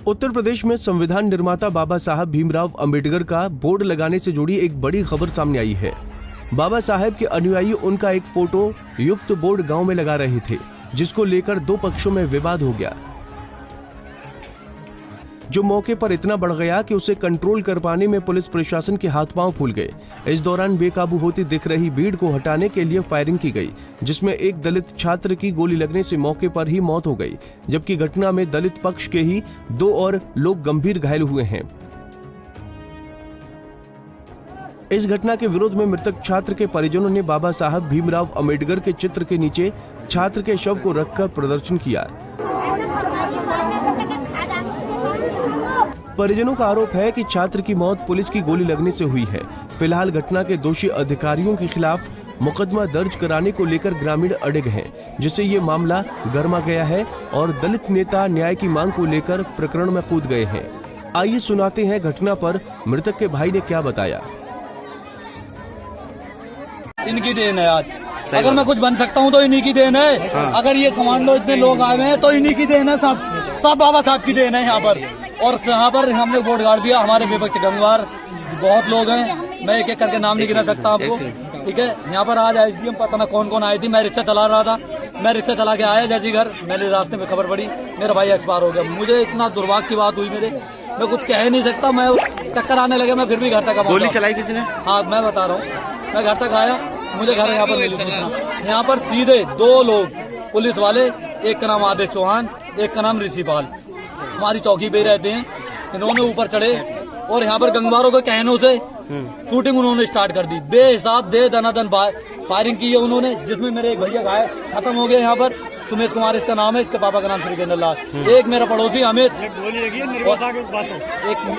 उत्तर प्रदेश में संविधान निर्माता बाबा साहब भीमराव अंबेडकर का बोर्ड लगाने से जुड़ी एक बड़ी खबर सामने आई है। बाबा साहब के अनुयायी उनका एक फोटो युक्त बोर्ड गांव में लगा रहे थे, जिसको लेकर दो पक्षों में विवाद हो गया, जो मौके पर इतना बढ़ गया कि उसे कंट्रोल कर पाने में पुलिस प्रशासन के हाथ पांव फूल गए। इस दौरान बेकाबू होती दिख रही भीड़ को हटाने के लिए फायरिंग की गई, जिसमें एक दलित छात्र की गोली लगने से मौके पर ही मौत हो गई, जबकि घटना में दलित पक्ष के ही 2 और लोग गंभीर घायल हुए हैं। इस घटना के विरोध में मृतक छात्र के परिजनों ने बाबा साहब भीमराव अंबेडकर के चित्र के नीचे छात्र के शव को रखकर प्रदर्शन किया। परिजनों का आरोप है कि छात्र की मौत पुलिस की गोली लगने से हुई है। फिलहाल घटना के दोषी अधिकारियों के खिलाफ मुकदमा दर्ज कराने को लेकर ग्रामीण अड़िग हैं, जिससे ये मामला गरमा गया है और दलित नेता न्याय की मांग को लेकर प्रकरण में कूद गए हैं। आइए सुनाते हैं घटना पर मृतक के भाई ने क्या बताया। इनकी देन है आज, अगर मैं कुछ बन सकता हूँ तो इन्हीं की देन है। हाँ। अगर ये कमांडो इतने लोग आए हैं तो इन्हीं की देन है, सब बाबा साहब की देन है यहाँ पर। और यहाँ पर हमने वोट गाड़ दिया, हमारे विपक्ष गंगवार बहुत लोग हैं, मैं एक एक करके नाम नहीं गिना सकता आपको, ठीक है। यहाँ पर आज एसडीएम पता ना कौन कौन आई थी, मैं रिक्शा चला रहा था, मैं रिक्शा चला के आया जैसी घर, मेरे रास्ते में खबर पड़ी मेरा भाई एक्सपायर हो गया। मुझे इतना दुर्भाग्य की बात हुई मैं कुछ कह नहीं सकता, मैं चक्कर आने लगे, मैं फिर भी घर तक। गोली चलाई किसी ने? हाँ मैं बता रहा हूँ, मैं घर तक आया, मुझे घर यहाँ पर मिली। यहाँ पर सीधे 2 लोग पुलिस वाले, एक का नाम आदेश चौहान, एक का नाम ऋषिपाल, हमारी चौकी पे रहते हैं। इन्होंने ऊपर चढ़े और यहाँ पर गंगवारों के कहनों से शूटिंग उन्होंने स्टार्ट कर दी। बेहिसाब दे दनादन फायरिंग की है उन्होंने, जिसमें मेरे एक भैया घायल खत्म हो गए। यहाँ पर सुमेश कुमार इसका नाम है, इसके पापा का नाम श्रीकेंद्र लाल, एक मेरा पड़ोसी अमित,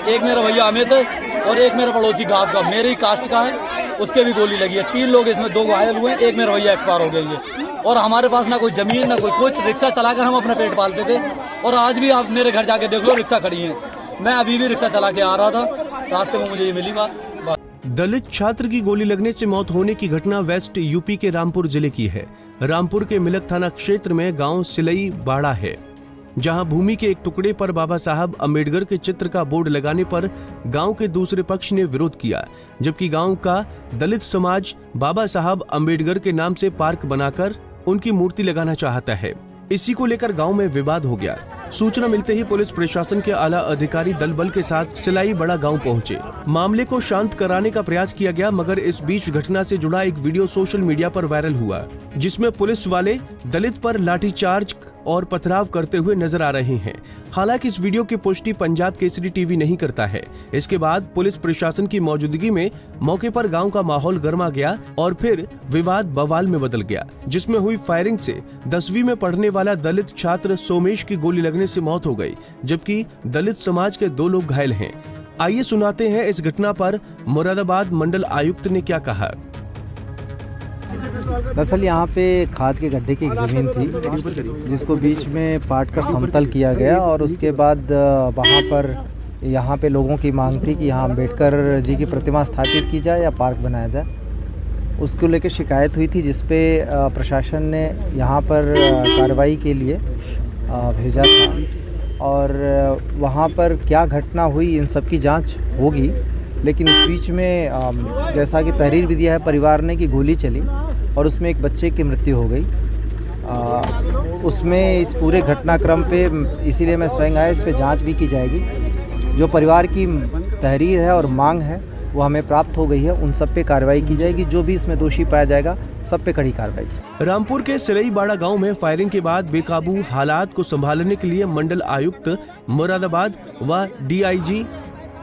एक मेरा भैया अमित है और एक मेरा पड़ोसी गांव का मेरी कास्ट का है, उसके भी गोली लगी है। 3 लोग इसमें, 2 घायल हुए, एक मेरा भैया एक्सपायर हो गई है। और हमारे पास ना कोई जमीन ना कोई कुछ, रिक्शा चलाकर हम अपना पेट पालते थे। और आज भी आप मेरे घर जाके देख लो, रिक्शा खड़ी है, मैं अभी भी रिक्शा चला के आ रहा था, रास्ते में मुझे ये मिली बात। दलित छात्र की गोली लगने से मौत होने की घटना वेस्ट यूपी के रामपुर जिले की है। रामपुर के मिलक थाना क्षेत्र में गांव सिलई बाड़ा है, जहां भूमि के एक टुकड़े पर बाबा साहब अंबेडकर के चित्र का बोर्ड लगाने पर गांव के दूसरे पक्ष ने विरोध किया, जबकि गांव का दलित समाज बाबा साहब अंबेडकर के नाम से पार्क बनाकर उनकी मूर्ति लगाना चाहता है। इसी को लेकर गांव में विवाद हो गया। सूचना मिलते ही पुलिस प्रशासन के आला अधिकारी दल बल के साथ सिलाई बड़ा गांव पहुंचे। मामले को शांत कराने का प्रयास किया गया, मगर इस बीच घटना से जुड़ा एक वीडियो सोशल मीडिया पर वायरल हुआ, जिसमें पुलिस वाले दलित पर लाठीचार्ज और पथराव करते हुए नजर आ रहे हैं। हालांकि इस वीडियो की पुष्टि पंजाब केसरी टीवी नहीं करता है। इसके बाद पुलिस प्रशासन की मौजूदगी में मौके पर गांव का माहौल गर्मा गया और फिर विवाद बवाल में बदल गया, जिसमें हुई फायरिंग से 10वीं में पढ़ने वाला दलित छात्र सोमेश की गोली लगने से मौत हो गई, जबकि दलित समाज के 2 लोग घायल हैं। आइए सुनाते हैं इस घटना पर मुरादाबाद मंडल आयुक्त ने क्या कहा। दरअसल यहाँ पे खाद के गड्ढे की एक ज़मीन थी, जिसको बीच में पाट कर समतल किया गया और उसके बाद वहाँ पर यहाँ पे लोगों की मांग थी कि यहाँ अम्बेडकर जी की प्रतिमा स्थापित की जाए या पार्क बनाया जाए। उसको लेकर शिकायत हुई थी, जिसपे प्रशासन ने यहाँ पर कार्रवाई के लिए भेजा था और वहाँ पर क्या घटना हुई इन सब की जाँच होगी। लेकिन इस बीच में जैसा कि तहरीर भी दिया है परिवार ने कि गोली चली और उसमें एक बच्चे की मृत्यु हो गई। उसमें इस पूरे घटनाक्रम पे इसीलिए मैं स्वयं आया, इस पे जांच भी की जाएगी। जो परिवार की तहरीर है और मांग है वो हमें प्राप्त हो गई है, उन सब पे कार्रवाई की जाएगी। जो भी इसमें दोषी पाया जाएगा सब पे कड़ी कार्रवाई। रामपुर के सिलई बाड़ा गांव में फायरिंग के बाद बेकाबू हालात को संभालने के लिए मंडल आयुक्त मुरादाबाद व डीआईजी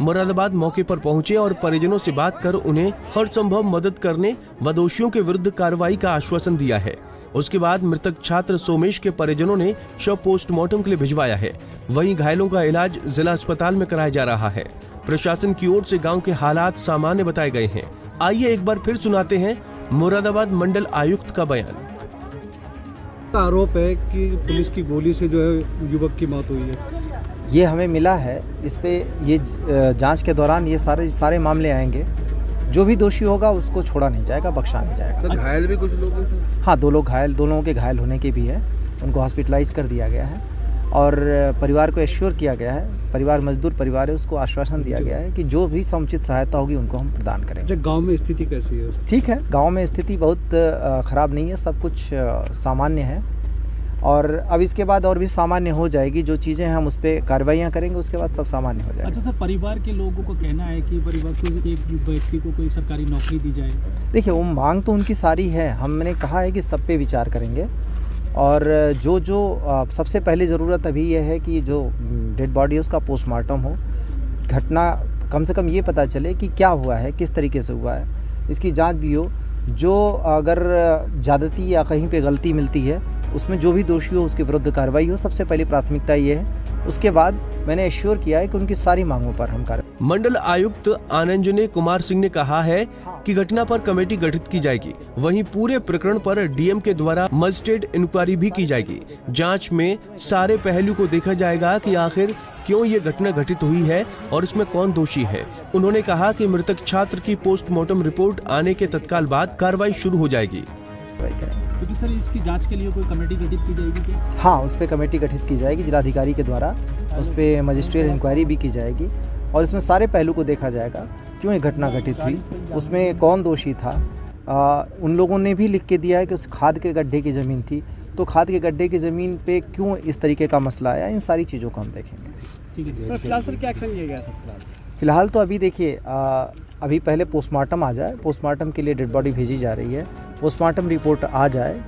मुरादाबाद मौके पर पहुंचे और परिजनों से बात कर उन्हें हर संभव मदद करने व दोषियों के विरुद्ध कार्रवाई का आश्वासन दिया है। उसके बाद मृतक छात्र सोमेश के परिजनों ने शव पोस्टमार्टम के लिए भिजवाया है। वहीं घायलों का इलाज जिला अस्पताल में कराया जा रहा है। प्रशासन की ओर से गांव के हालात सामान्य बताए गए हैं। आइए एक बार फिर सुनाते हैं मुरादाबाद मंडल आयुक्त का बयान। आरोप है कि पुलिस की गोली से जो है युवक की मौत हुई है। ये हमें मिला है, इस पे ये जांच के दौरान ये सारे मामले आएंगे। जो भी दोषी होगा उसको छोड़ा नहीं जाएगा, बख्शा नहीं जाएगा। तो घायल भी कुछ लोग हैं? हाँ, 2 लोग घायल, 2 लोगों के घायल होने के भी है, उनको हॉस्पिटलाइज कर दिया गया है और परिवार को एश्योर किया गया है, परिवार मजदूर परिवार है, उसको आश्वासन दिया गया है कि जो भी समुचित सहायता होगी उनको हम प्रदान करेंगे। गांव में स्थिति कैसी है? ठीक है, गांव में स्थिति बहुत ख़राब नहीं है, सब कुछ सामान्य है और अब इसके बाद और भी सामान्य हो जाएगी। जो चीज़ें हम उस पर कार्रवाइयाँ करेंगे उसके बाद सब सामान्य हो जाएगा। अच्छा सर, परिवार के लोगों को कहना है कि परिवार को एक व्यक्ति को कोई सरकारी नौकरी दी जाए। देखिए, वो मांग तो उनकी सारी है, हमने कहा है कि सब पे विचार करेंगे और जो सबसे पहली ज़रूरत अभी ये है कि जो डेड बॉडी है उसका पोस्टमार्टम हो, घटना कम से कम ये पता चले कि क्या हुआ है, किस तरीके से हुआ है, इसकी जांच भी हो। जो अगर ज़्यादती या कहीं पे गलती मिलती है उसमें जो भी दोषी हो उसके विरुद्ध कार्रवाई हो, सबसे पहली प्राथमिकता ये है। उसके बाद मैंने एश्योर किया है कि उनकी सारी मांगों पर हम कार्रवाई। मंडल आयुक्त आनंजने कुमार सिंह ने कहा है कि घटना पर कमेटी गठित की जाएगी, वहीं पूरे प्रकरण पर डीएम के द्वारा मजिस्ट्रेट इंक्वायरी भी की जाएगी। जांच में सारे पहलू को देखा जाएगा कि आखिर क्यों ये घटना घटित हुई है और इसमें कौन दोषी है। उन्होंने कहा कि मृतक छात्र की पोस्टमार्टम रिपोर्ट आने के तत्काल बाद कार्रवाई शुरू हो जाएगी। तो सर, इसकी जांच के लिए कोई कमेटी गठित की जाएगी क्या? हाँ, उस पर कमेटी गठित की जाएगी जिलाधिकारी के द्वारा, उस पर मजिस्ट्रेट इंक्वायरी भी की जाएगी और इसमें सारे पहलू को देखा जाएगा, क्यों ये घटना घटित हुई, उसमें कौन दोषी था। उन लोगों ने भी लिख के दिया है कि उस खाद के गड्ढे की ज़मीन थी, तो खाद के गड्ढे की ज़मीन पे क्यों इस तरीके का मसला आया, इन सारी चीज़ों को हम देखेंगे। ठीक है सर, फिलहाल सर क्या एक्शन लिया गया सर? फिलहाल तो अभी देखिए, अभी पहले पोस्टमार्टम आ जाए, पोस्टमार्टम के लिए डेड बॉडी भेजी जा रही है, पोस्टमार्टम रिपोर्ट आ जाए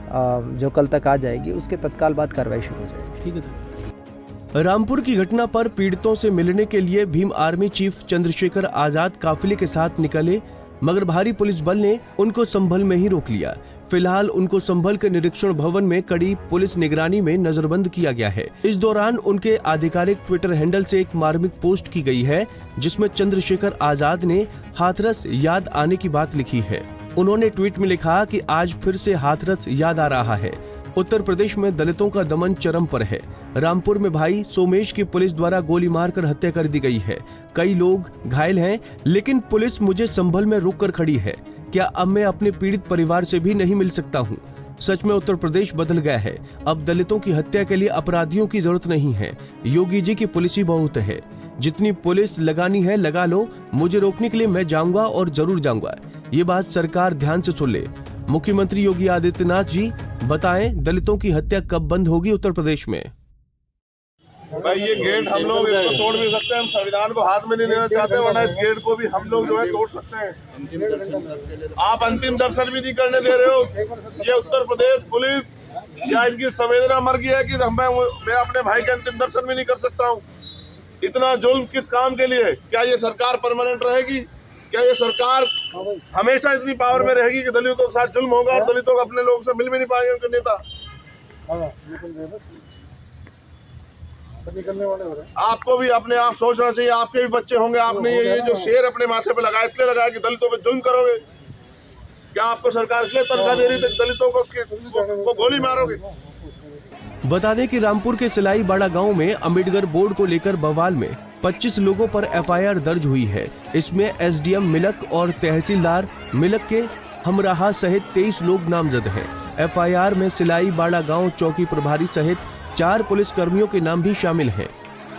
जो कल तक आ जाएगी, उसके तत्काल बाद कार्रवाई शुरू हो जाएगी। ठीक है सर। रामपुर की घटना पर पीड़ितों से मिलने के लिए भीम आर्मी चीफ चंद्रशेखर आजाद काफिले के साथ निकले, मगर भारी पुलिस बल ने उनको संभल में ही रोक लिया। फिलहाल उनको संभल के निरीक्षण भवन में कड़ी पुलिस निगरानी में नजरबंद किया गया है। इस दौरान उनके आधिकारिक ट्विटर हैंडल से एक मार्मिक पोस्ट की गई है जिसमें चंद्रशेखर आजाद ने हाथरस याद आने की बात लिखी है। उन्होंने ट्वीट में लिखा कि आज फिर से हाथरस याद आ रहा है। उत्तर प्रदेश में दलितों का दमन चरम पर है। रामपुर में भाई सोमेश की पुलिस द्वारा गोली मारकर हत्या कर दी गई है। कई लोग घायल हैं, लेकिन पुलिस मुझे संभल में रोक कर खड़ी है। क्या अब मैं अपने पीड़ित परिवार से भी नहीं मिल सकता हूँ? सच में उत्तर प्रदेश बदल गया है। अब दलितों की हत्या के लिए अपराधियों की जरूरत नहीं है, योगी जी की पुलिस ही बहुत है। जितनी पुलिस लगानी है लगा लो, मुझे रोकने के लिए मैं जाऊंगा और जरूर जाऊंगा। ये बात सरकार ध्यान से सुन ले। मुख्यमंत्री योगी आदित्यनाथ जी बताएं, दलितों की हत्या कब बंद होगी उत्तर प्रदेश में? भाई ये गेट हम लोग इसको तोड़ भी सकते हैं, हम संविधान को हाथ में नहीं लेना चाहते, वरना इस गेट को भी हम लोग जो है तोड़ सकते हैं। आप अंतिम दर्शन भी नहीं करने दे रहे हो। ये उत्तर प्रदेश पुलिस या इनकी संवेदना मर गई है कि मैं अपने भाई के अंतिम दर्शन भी नहीं कर सकता हूँ। इतना जुल्म किस काम के लिए? क्या ये सरकार परमानेंट रहेगी? क्या ये सरकार हमेशा इतनी पावर में रहेगी कि दलितों के साथ जुल्म होगा और दलितों को अपने लोगों से मिल भी नहीं पाएंगे उनके नेता? आपको भी अपने आप सोचना चाहिए, आपके भी बच्चे होंगे। आपने ये जो शेर अपने माथे पे लगाया, इसलिए लगाया कि दलितों पे जुल्म करोगे? क्या आपको सरकार इसलिए तनख्वाह दे रही थी दलितों को गोली मारोगे? बता दें कि रामपुर के सिलाई बाड़ा गांव में अम्बेडकर बोर्ड को लेकर बवाल में 25 लोगों पर एफआईआर दर्ज हुई है। इसमें एसडीएम मिलक और तहसीलदार मिलक के हमराहा सहित 23 लोग नामजद हैं। एफआईआर में सिलाई बाड़ा गांव चौकी प्रभारी सहित 4 पुलिस कर्मियों के नाम भी शामिल हैं।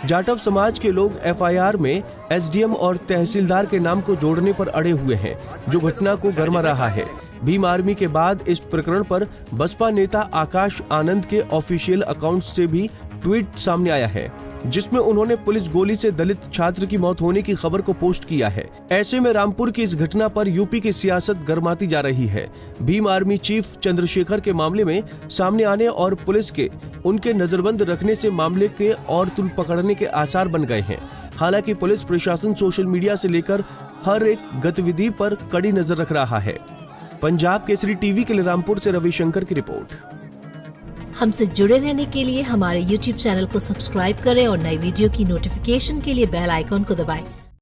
जाटव समाज के लोग एफआईआर में एसडीएम और तहसीलदार के नाम को जोड़ने पर अड़े हुए हैं, जो घटना को गरमा रहा है। भीम आर्मी के बाद इस प्रकरण पर बसपा नेता आकाश आनंद के ऑफिशियल अकाउंट से भी ट्वीट सामने आया है, जिसमें उन्होंने पुलिस गोली से दलित छात्र की मौत होने की खबर को पोस्ट किया है। ऐसे में रामपुर की इस घटना पर यूपी की सियासत गरमाती जा रही है। भीम आर्मी चीफ चंद्रशेखर के मामले में सामने आने और पुलिस के उनके नजरबंद रखने से मामले के और तुल पकड़ने के आसार बन गए हैं। हालांकि पुलिस प्रशासन सोशल मीडिया से लेकर हर एक गतिविधि पर कड़ी नजर रख रहा है। पंजाब केसरी टीवी के लिए रामपुर से रविशंकर की रिपोर्ट। हमसे जुड़े रहने के लिए हमारे YouTube चैनल को सब्सक्राइब करें और नई वीडियो की नोटिफिकेशन के लिए बेल आइकॉन को दबाएं।